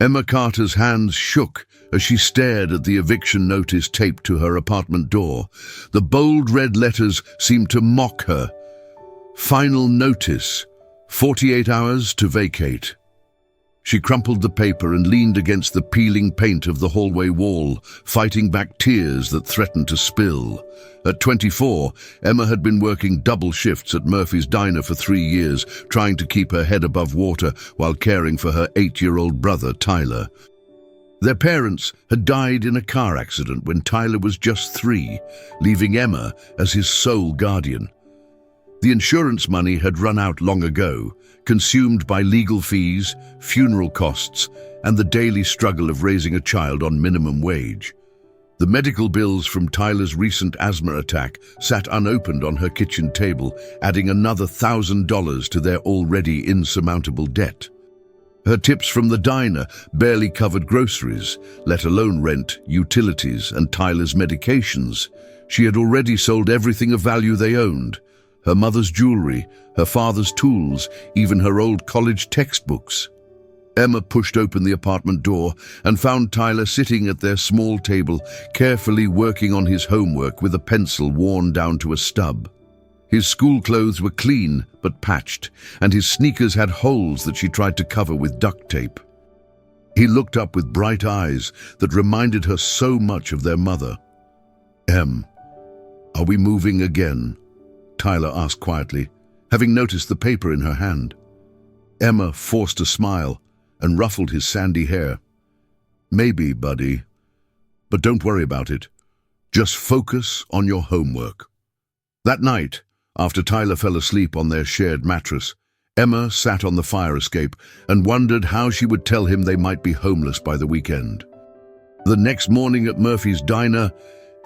Emma Carter's hands shook as she stared at the eviction notice taped to her apartment door. The bold red letters seemed to mock her. Final notice, 48 hours to vacate. She crumpled the paper and leaned against the peeling paint of the hallway wall, fighting back tears that threatened to spill. At 24, Emma had been working double shifts at Murphy's Diner for 3 years, trying to keep her head above water while caring for her 8-year-old brother, Tyler. Their parents had died in a car accident when Tyler was just 3, leaving Emma as his sole guardian. The insurance money had run out long ago, consumed by legal fees, funeral costs, and the daily struggle of raising a child on minimum wage. The medical bills from Tyler's recent asthma attack sat unopened on her kitchen table, adding another $1,000 to their already insurmountable debt. Her tips from the diner barely covered groceries, let alone rent, utilities, and Tyler's medications. She had already sold everything of value they owned: her mother's jewelry, her father's tools, even her old college textbooks. Emma pushed open the apartment door and found Tyler sitting at their small table, carefully working on his homework with a pencil worn down to a stub. His school clothes were clean but patched, and his sneakers had holes that she tried to cover with duct tape. He looked up with bright eyes that reminded her so much of their mother. "Em, are we moving again?" Tyler asked quietly, having noticed the paper in her hand. Emma forced a smile and ruffled his sandy hair. "Maybe, buddy. But don't worry about it. Just focus on your homework." That night, after Tyler fell asleep on their shared mattress, Emma sat on the fire escape and wondered how she would tell him they might be homeless by the weekend. The next morning at Murphy's Diner,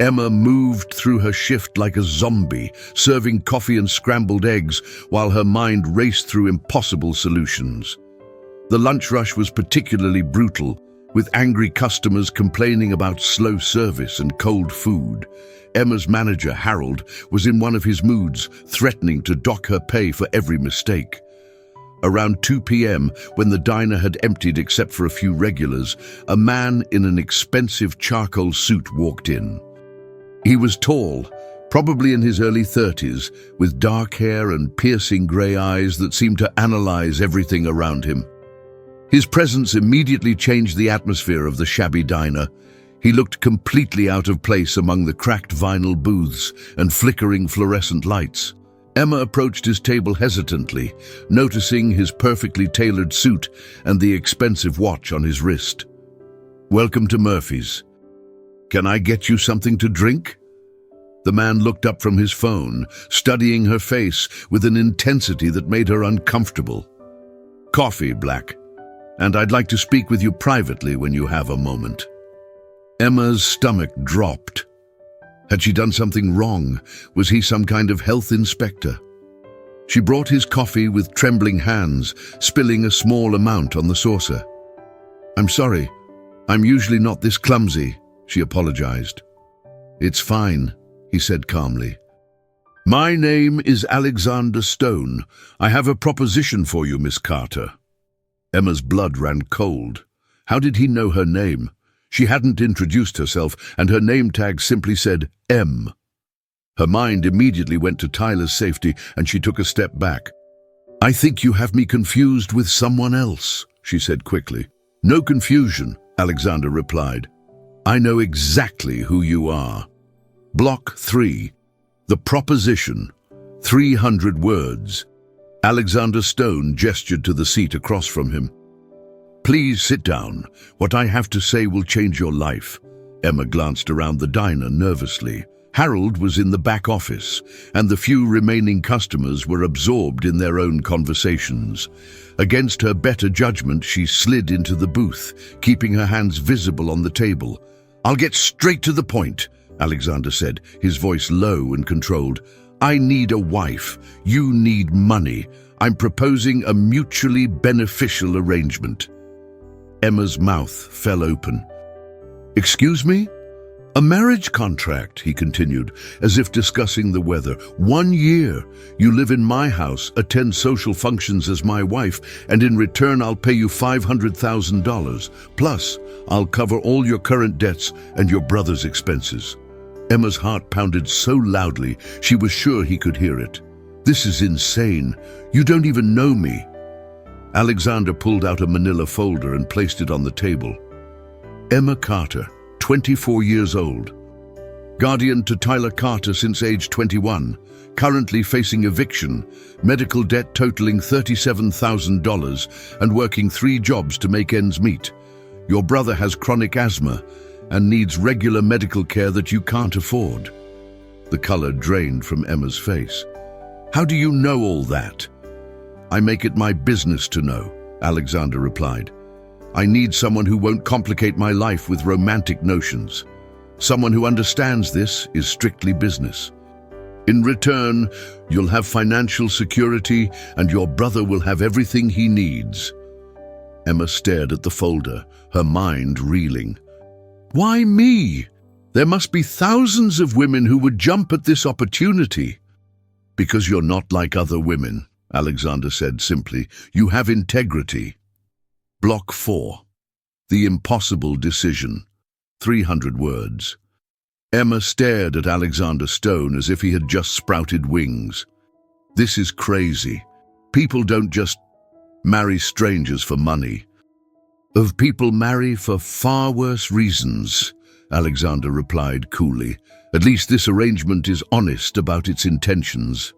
Emma moved through her shift like a zombie, serving coffee and scrambled eggs while her mind raced through impossible solutions. The lunch rush was particularly brutal, with angry customers complaining about slow service and cold food. Emma's manager, Harold, was in one of his moods, threatening to dock her pay for every mistake. Around 2 p.m., when the diner had emptied except for a few regulars, a man in an expensive charcoal suit walked in. He was tall, probably in his early 30s, with dark hair and piercing grey eyes that seemed to analyze everything around him. His presence immediately changed the atmosphere of the shabby diner. He looked completely out of place among the cracked vinyl booths and flickering fluorescent lights. Emma approached his table hesitantly, noticing his perfectly tailored suit and the expensive watch on his wrist. "Welcome to Murphy's. Can I get you something to drink?" The man looked up from his phone, studying her face with an intensity that made her uncomfortable. "Coffee, Black. And I'd like to speak with you privately when you have a moment." Emma's stomach dropped. Had she done something wrong? Was he some kind of health inspector? She brought his coffee with trembling hands, spilling a small amount on the saucer. "I'm sorry. I'm usually not this clumsy," she apologized. "It's fine," he said calmly. "My name is Alexander Stone. I have a proposition for you, Miss Carter." Emma's blood ran cold. How did he know her name? She hadn't introduced herself, and her name tag simply said M. Her mind immediately went to Tyler's safety, and she took a step back. "I think you have me confused with someone else," she said quickly. "No confusion," Alexander replied. "I know exactly who you are. Block 3. The proposition. 300 words." Alexander Stone gestured to the seat across from him. "Please sit down. What I have to say will change your life." Emma glanced around the diner nervously. Harold was in the back office, and the few remaining customers were absorbed in their own conversations. Against her better judgment, she slid into the booth, keeping her hands visible on the table. "I'll get straight to the point," Alexander said, his voice low and controlled. "I need a wife. You need money. I'm proposing a mutually beneficial arrangement." Emma's mouth fell open. "Excuse me?" A marriage contract, he continued, as if discussing the weather. 1 year. You live in my house, attend social functions as my wife, and in return I'll pay you $500,000. Plus, I'll cover all your current debts and your brother's expenses. Emma's heart pounded so loudly she was sure he could hear it. This is insane. You don't even know me. Alexander pulled out a manila folder and placed it on the table. Emma Carter, 24 years old. Guardian to Tyler Carter since age 21, currently facing eviction, medical debt totaling $37,000 and working 3 jobs to make ends meet. Your brother has chronic asthma and needs regular medical care that you can't afford. The color drained from Emma's face. How do you know all that? I make it my business to know, Alexander replied. I need someone who won't complicate my life with romantic notions. Someone who understands this is strictly business. In return, you'll have financial security and your brother will have everything he needs. Emma stared at the folder, her mind reeling. Why me? There must be thousands of women who would jump at this opportunity. Because you're not like other women, Alexander said simply. You have integrity. Block 4. The impossible decision. 300 words. Emma stared at Alexander Stone as if he had just sprouted wings. This is crazy. People don't just marry strangers for money. Of people marry for far worse reasons, Alexander replied coolly. At least this arrangement is honest about its intentions.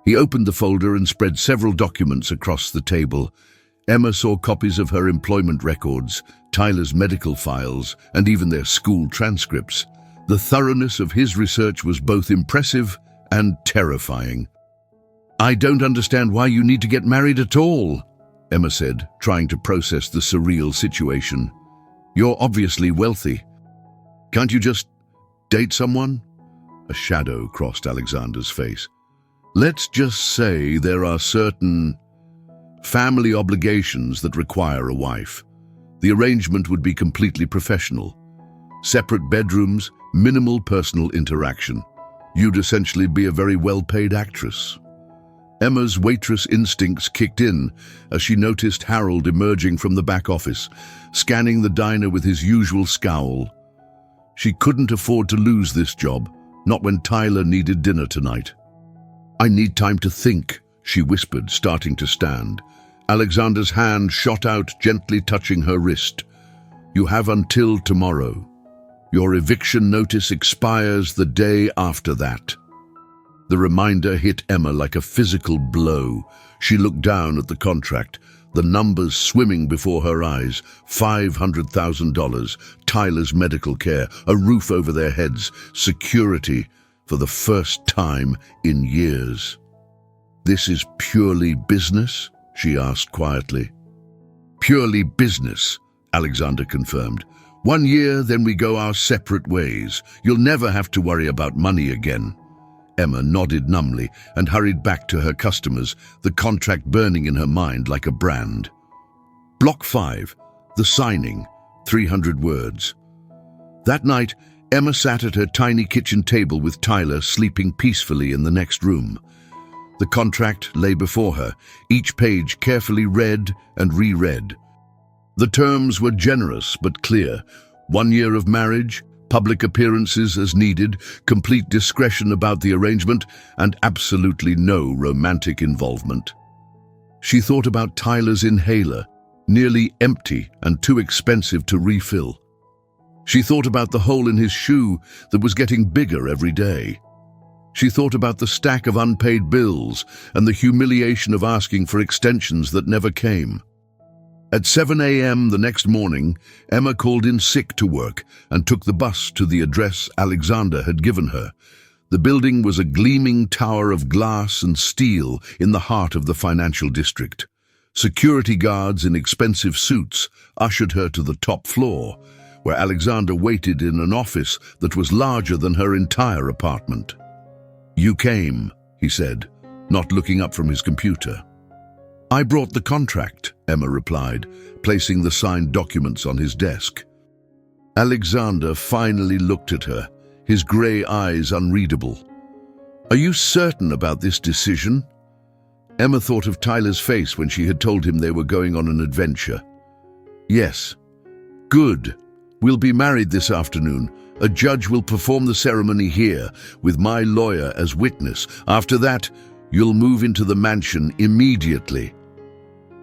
He opened the folder and spread several documents across the table. Emma saw copies of her employment records, Tyler's medical files, and even their school transcripts. The thoroughness of his research was both impressive and terrifying. I don't understand why you need to get married at all, Emma said, trying to process the surreal situation. You're obviously wealthy. Can't you just date someone? A shadow crossed Alexander's face. Let's just say there are certain family obligations that require a wife. The arrangement would be completely professional. Separate bedrooms, minimal personal interaction. You'd essentially be a very well-paid actress. Emma's waitress instincts kicked in as she noticed Harold emerging from the back office, scanning the diner with his usual scowl. She couldn't afford to lose this job, not when Tyler needed dinner tonight. I need time to think, she whispered, starting to stand. Alexander's hand shot out, gently touching her wrist. You have until tomorrow. Your eviction notice expires the day after that. The reminder hit Emma like a physical blow. She looked down at the contract, the numbers swimming before her eyes. $500,000, Tyler's medical care, a roof over their heads, security for the first time in years. This is purely business? She asked quietly. Purely business, Alexander confirmed. 1 year, then we go our separate ways. You'll never have to worry about money again. Emma nodded numbly and hurried back to her customers, the contract burning in her mind like a brand. Block 5, the signing, 300 words. That night, Emma sat at her tiny kitchen table with Tyler sleeping peacefully in the next room. The contract lay before her, each page carefully read and reread. The terms were generous but clear. 1 year of marriage, public appearances as needed, complete discretion about the arrangement, and absolutely no romantic involvement. She thought about Tyler's inhaler, nearly empty and too expensive to refill. She thought about the hole in his shoe that was getting bigger every day. She thought about the stack of unpaid bills and the humiliation of asking for extensions that never came. At 7 a.m. the next morning, Emma called in sick to work and took the bus to the address Alexander had given her. The building was a gleaming tower of glass and steel in the heart of the financial district. Security guards in expensive suits ushered her to the top floor, where Alexander waited in an office that was larger than her entire apartment. You came, he said, not looking up from his computer. I brought the contract, Emma replied, placing the signed documents on his desk. Alexander finally looked at her, his grey eyes unreadable. "Are you certain about this decision?" Emma thought of Tyler's face when she had told him they were going on an adventure. "Yes." "Good. We'll be married this afternoon. A judge will perform the ceremony here, with my lawyer as witness. After that, you'll move into the mansion immediately."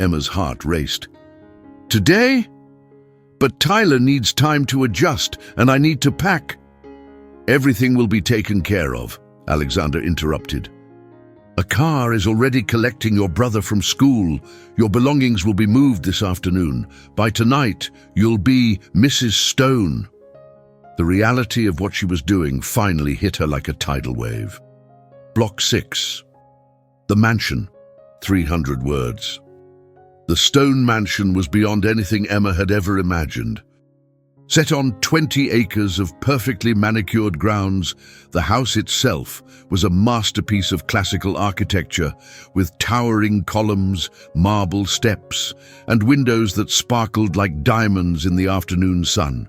Emma's heart raced. "Today? But Tyler needs time to adjust, and I need to pack." "Everything will be taken care of," Alexander interrupted. "A car is already collecting your brother from school. Your belongings will be moved this afternoon. By tonight, you'll be Mrs. Stone." The reality of what she was doing finally hit her like a tidal wave. Block 6. The mansion. 300 words. The Stone Mansion was beyond anything Emma had ever imagined. Set on 20 acres of perfectly manicured grounds, the house itself was a masterpiece of classical architecture, with towering columns, marble steps, and windows that sparkled like diamonds in the afternoon sun.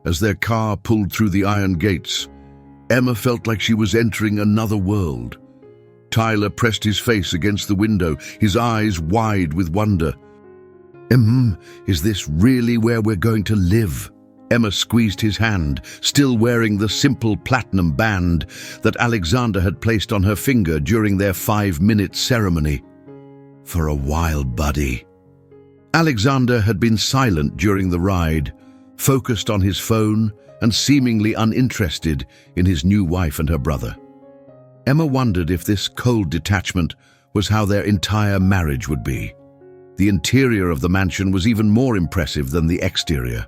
As their car pulled through the iron gates, Emma felt like she was entering another world. Tyler pressed his face against the window, his eyes wide with wonder. Is this really where we're going to live?" Emma squeezed his hand, still wearing the simple platinum band that Alexander had placed on her finger during their 5-minute ceremony. "For a while, buddy." Alexander had been silent during the ride, focused on his phone and seemingly uninterested in his new wife and her brother. Emma wondered if this cold detachment was how their entire marriage would be. The interior of the mansion was even more impressive than the exterior.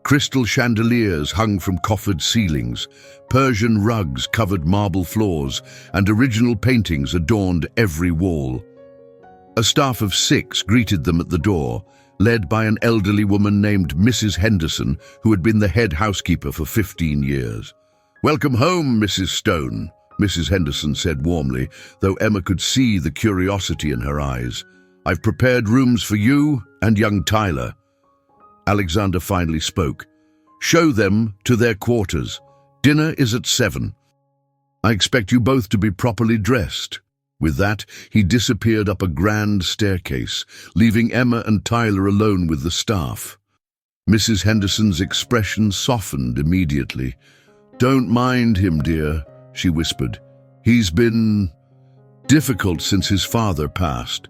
Crystal chandeliers hung from coffered ceilings, Persian rugs covered marble floors, and original paintings adorned every wall. A staff of 6 greeted them at the door, led by an elderly woman named Mrs. Henderson, who had been the head housekeeper for 15 years. "Welcome home, Mrs. Stone," Mrs. Henderson said warmly, though Emma could see the curiosity in her eyes. "I've prepared rooms for you and young Tyler." Alexander finally spoke. "Show them to their quarters. Dinner is at 7. I expect you both to be properly dressed." With that, he disappeared up a grand staircase, leaving Emma and Tyler alone with the staff. Mrs. Henderson's expression softened immediately. "Don't mind him, dear," she whispered. "He's been difficult since his father passed.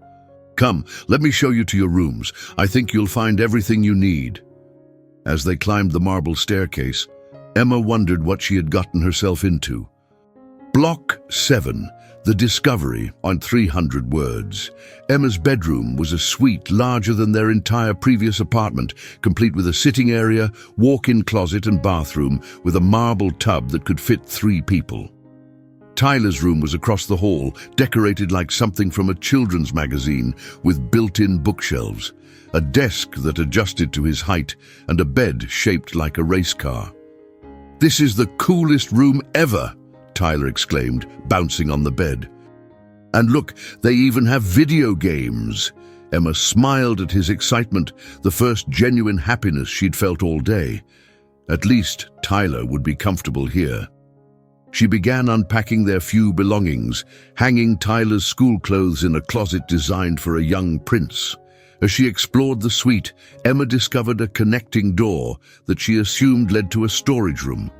Come, let me show you to your rooms. I think you'll find everything you need." As they climbed the marble staircase, Emma wondered what she had gotten herself into. Block 7. The Discovery, on 300 words. Emma's bedroom was a suite larger than their entire previous apartment, complete with a sitting area, walk-in closet and bathroom, with a marble tub that could fit 3 people. Tyler's room was across the hall, decorated like something from a children's magazine, with built-in bookshelves, a desk that adjusted to his height, and a bed shaped like a race car. "This is the coolest room ever," Tyler exclaimed, bouncing on the bed. "And look, they even have video games." Emma smiled at his excitement, the first genuine happiness she'd felt all day. At least Tyler would be comfortable here. She began unpacking their few belongings, hanging Tyler's school clothes in a closet designed for a young prince. As she explored the suite, Emma discovered a connecting door that she assumed led to a storage room.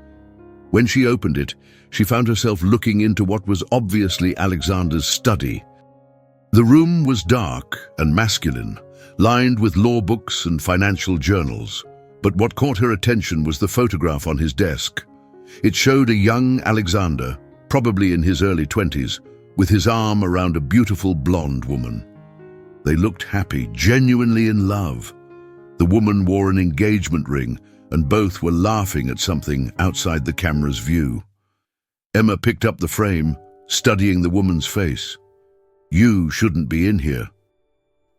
When she opened it, she found herself looking into what was obviously Alexander's study. The room was dark and masculine, lined with law books and financial journals. But what caught her attention was the photograph on his desk. It showed a young Alexander, probably in his early 20s, with his arm around a beautiful blonde woman. They looked happy, genuinely in love. The woman wore an engagement ring, and both were laughing at something outside the camera's view. Emma picked up the frame, studying the woman's face. "You shouldn't be in here."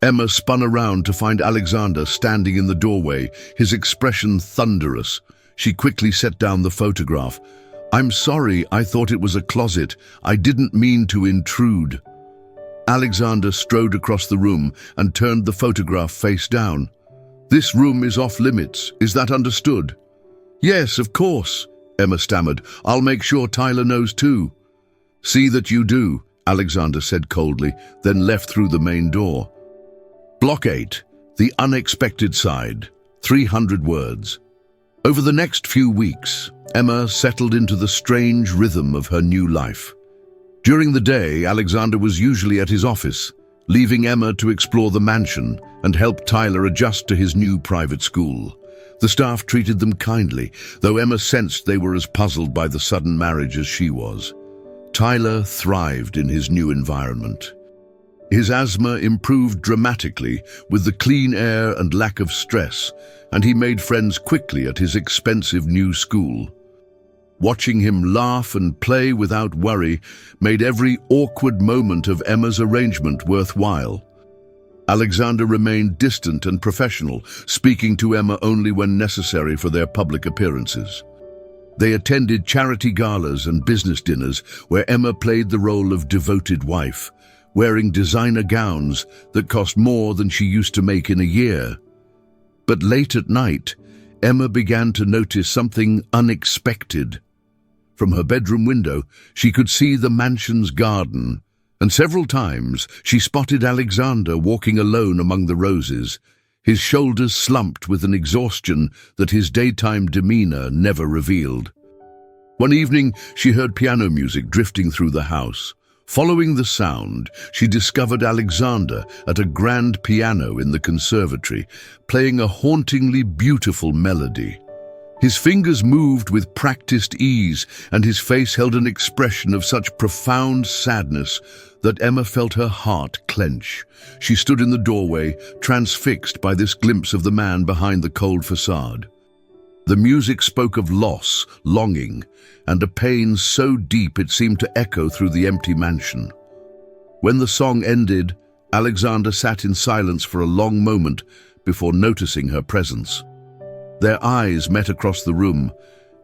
Emma spun around to find Alexander standing in the doorway, his expression thunderous. She quickly set down the photograph. "I'm sorry, I thought it was a closet. I didn't mean to intrude." Alexander strode across the room and turned the photograph face down. "This room is off limits, is that understood?" Yes, of course, Emma stammered. I'll make sure Tyler knows too. See that you do, Alexander said coldly, then left through the main door. Block 8, The Unexpected Side, 300 words. Over the next few weeks, Emma settled into the strange rhythm of her new life. During the day, Alexander was usually at his office, leaving Emma to explore the mansion and help Tyler adjust to his new private school. The staff treated them kindly, though Emma sensed they were as puzzled by the sudden marriage as she was. Tyler thrived in his new environment. His asthma improved dramatically with the clean air and lack of stress, and he made friends quickly at his expensive new school. Watching him laugh and play without worry made every awkward moment of Emma's arrangement worthwhile. Alexander remained distant and professional, speaking to Emma only when necessary for their public appearances. They attended charity galas and business dinners where Emma played the role of devoted wife, wearing designer gowns that cost more than she used to make in a year. But late at night, Emma began to notice something unexpected. From her bedroom window, she could see the mansion's garden, and several times she spotted Alexander walking alone among the roses, his shoulders slumped with an exhaustion that his daytime demeanor never revealed. One evening, she heard piano music drifting through the house. Following the sound, she discovered Alexander at a grand piano in the conservatory, playing a hauntingly beautiful melody. His fingers moved with practiced ease, and his face held an expression of such profound sadness that Emma felt her heart clench. She stood in the doorway, transfixed by this glimpse of the man behind the cold facade. The music spoke of loss, longing, and a pain so deep it seemed to echo through the empty mansion. When the song ended, Alexander sat in silence for a long moment before noticing her presence. Their eyes met across the room,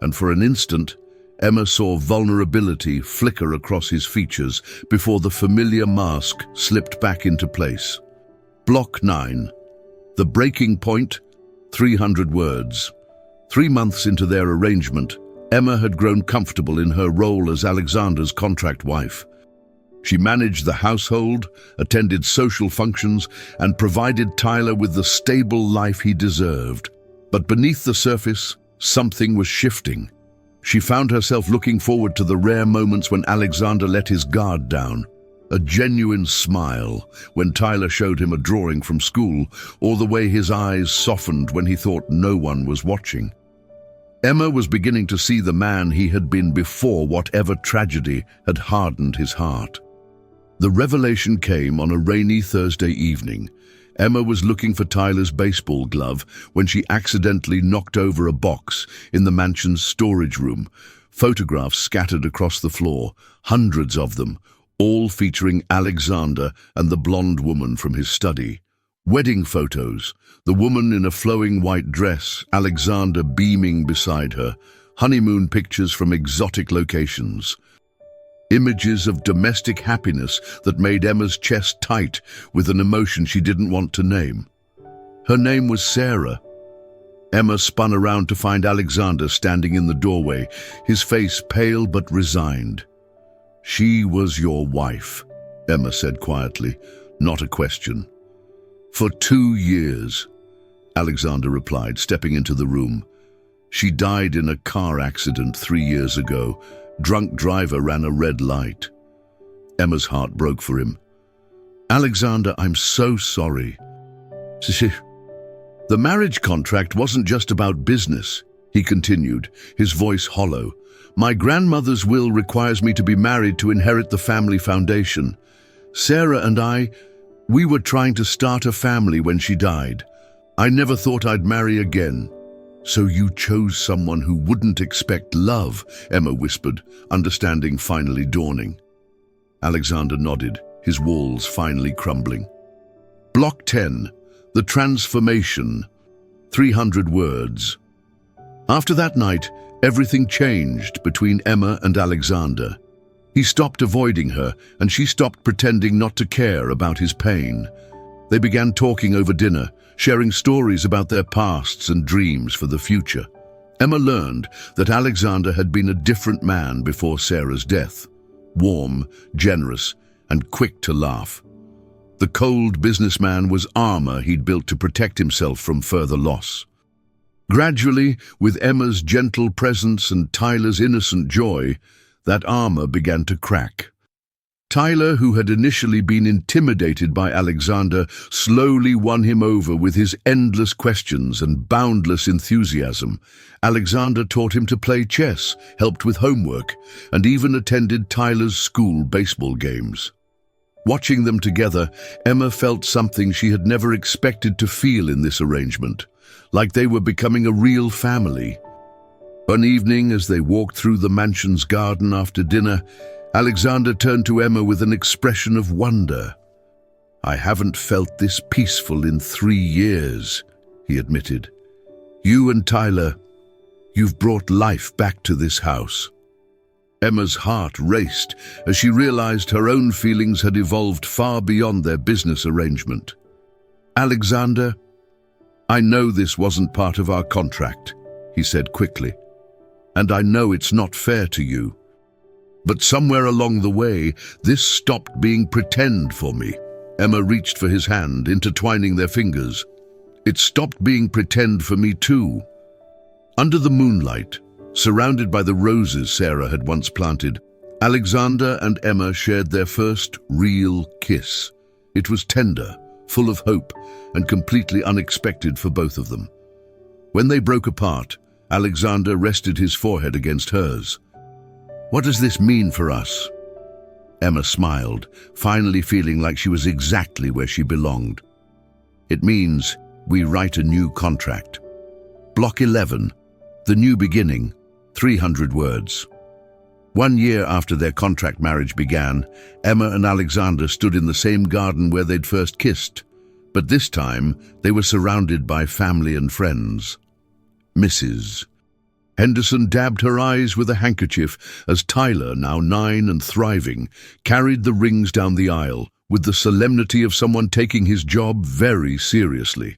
and for an instant, Emma saw vulnerability flicker across his features before the familiar mask slipped back into place. Block 9. The Breaking Point, 300 words. 3 months into their arrangement, Emma had grown comfortable in her role as Alexander's contract wife. She managed the household, attended social functions, and provided Tyler with the stable life he deserved. But beneath the surface, something was shifting. She found herself looking forward to the rare moments when Alexander let his guard down. A genuine smile when Tyler showed him a drawing from school, or the way his eyes softened when he thought no one was watching. Emma was beginning to see the man he had been before whatever tragedy had hardened his heart. The revelation came on a rainy Thursday evening. Emma was looking for Tyler's baseball glove when she accidentally knocked over a box in the mansion's storage room. Photographs scattered across the floor, hundreds of them, all featuring Alexander and the blonde woman from his study. Wedding photos, the woman in a flowing white dress, Alexander beaming beside her, honeymoon pictures from exotic locations. Images of domestic happiness that made Emma's chest tight with an emotion she didn't want to name. Her name was Sarah. Emma spun around to find Alexander standing in the doorway, his face pale but resigned. "She was your wife," Emma said quietly, not a question. "For 2 years," Alexander replied, stepping into the room. "She died in a car accident 3 years ago. Drunk driver ran a red light." Emma's heart broke for him. "Alexander, I'm so sorry." "The marriage contract wasn't just about business," he continued, his voice hollow. "My grandmother's will requires me to be married to inherit the family foundation. Sarah and we were trying to start a family when she died. I never thought I'd marry again." "So you chose someone who wouldn't expect love," Emma whispered, understanding finally dawning. Alexander nodded, his walls finally crumbling. Block 10. The Transformation. 300 words. After that night, everything changed between Emma and Alexander. He stopped avoiding her, and she stopped pretending not to care about his pain. They began talking over dinner, sharing stories about their pasts and dreams for the future. Emma learned that Alexander had been a different man before Sarah's death. Warm, generous, and quick to laugh. The cold businessman was armor he'd built to protect himself from further loss. Gradually, with Emma's gentle presence and Tyler's innocent joy, that armor began to crack. Tyler, who had initially been intimidated by Alexander, slowly won him over with his endless questions and boundless enthusiasm. Alexander taught him to play chess, helped with homework, and even attended Tyler's school baseball games. Watching them together, Emma felt something she had never expected to feel in this arrangement, like they were becoming a real family. One evening, as they walked through the mansion's garden after dinner, Alexander turned to Emma with an expression of wonder. "I haven't felt this peaceful in 3 years," he admitted. "You and Tyler, you've brought life back to this house." Emma's heart raced as she realized her own feelings had evolved far beyond their business arrangement. "Alexander, I know this wasn't part of our contract," he said quickly, "and I know it's not fair to you. But somewhere along the way, this stopped being pretend for me." Emma reached for his hand, intertwining their fingers. "It stopped being pretend for me too." Under the moonlight, surrounded by the roses Sarah had once planted, Alexander and Emma shared their first real kiss. It was tender, full of hope, and completely unexpected for both of them. When they broke apart, Alexander rested his forehead against hers. "What does this mean for us?" Emma smiled, finally feeling like she was exactly where she belonged. "It means we write a new contract. Block 11, the new beginning, 300 words." 1 year after their contract marriage began, Emma and Alexander stood in the same garden where they'd first kissed, but this time they were surrounded by family and friends. Mrs. Henderson dabbed her eyes with a handkerchief as Tyler, now 9 and thriving, carried the rings down the aisle with the solemnity of someone taking his job very seriously.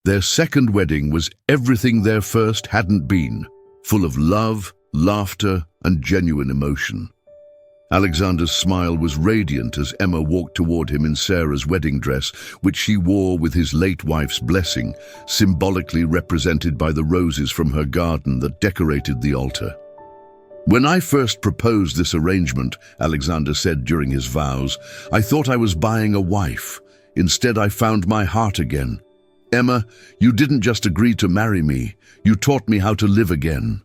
Their second wedding was everything their first hadn't been, full of love, laughter, and genuine emotion. Alexander's smile was radiant as Emma walked toward him in Sarah's wedding dress, which she wore with his late wife's blessing, symbolically represented by the roses from her garden that decorated the altar. "When I first proposed this arrangement," Alexander said during his vows, "I thought I was buying a wife. Instead, I found my heart again. Emma, you didn't just agree to marry me, you taught me how to live again."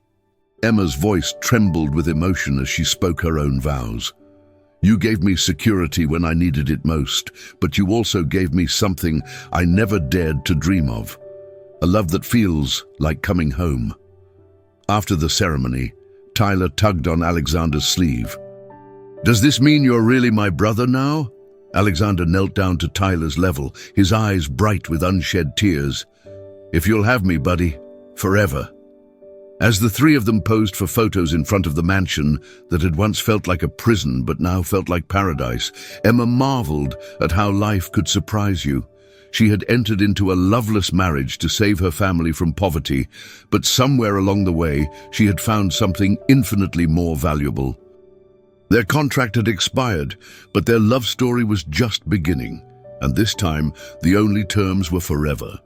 Emma's voice trembled with emotion as she spoke her own vows. "You gave me security when I needed it most, but you also gave me something I never dared to dream of, a love that feels like coming home." After the ceremony, Tyler tugged on Alexander's sleeve. "Does this mean you're really my brother now?" Alexander knelt down to Tyler's level, his eyes bright with unshed tears. "If you'll have me, buddy, forever." As the three of them posed for photos in front of the mansion that had once felt like a prison but now felt like paradise, Emma marveled at how life could surprise you. She had entered into a loveless marriage to save her family from poverty, but somewhere along the way, she had found something infinitely more valuable. Their contract had expired, but their love story was just beginning, and this time the only terms were forever.